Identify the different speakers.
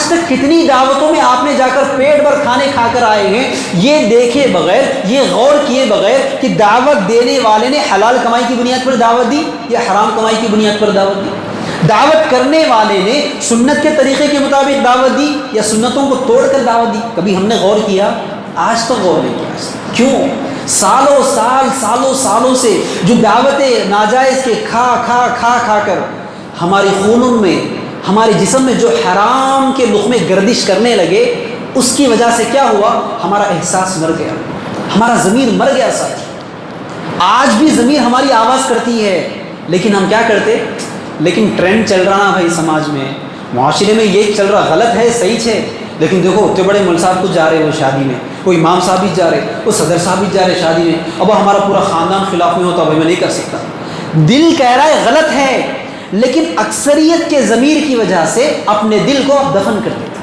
Speaker 1: آج تک کتنی دعوتوں میں آپ نے جا کر پیٹ بھر کھانے کھا کر آئے ہیں، یہ دیکھے بغیر، یہ غور کیے بغیر کہ دعوت دینے والے نے حلال کمائی کی بنیاد پر دعوت دی یا حرام کمائی کی بنیاد پر دعوت دی؟ دعوت کرنے والے نے سنت کے طریقے کے مطابق دعوت دی یا سنتوں کو توڑ کر دعوت دی؟ کبھی ہم نے غور کیا؟ آج تو غور نہیں کیا۔ کیوں؟ سالوں سے جو دعوتیں ناجائز کے کھا کر ہماری خونوں میں، ہمارے جسم میں جو حرام کے لقمے گردش کرنے لگے، اس کی وجہ سے کیا ہوا؟ ہمارا احساس مر گیا، ہمارا ضمیر مر گیا۔ ساتھ آج بھی ضمیر ہماری آواز کرتی ہے، لیکن ہم کیا کرتے؟ لیکن ٹرینڈ چل رہا بھائی، سماج میں، معاشرے میں یہ چل رہا، غلط ہے صحیح ہے، لیکن دیکھو اتنے بڑے مول صاحب کچھ جا رہے وہ شادی میں، کوئی امام صاحب بھی جا رہے، وہ صدر صاحب بھی جا رہے شادی میں، اب ہمارا پورا خاندان خلاف میں ہوتا، بھائی میں نہیں کر سکتا۔ دل کہہ رہا ہے غلط ہے، لیکن اکثریت کے ضمیر کی وجہ سے اپنے دل کو آپ دفن کر دیتے۔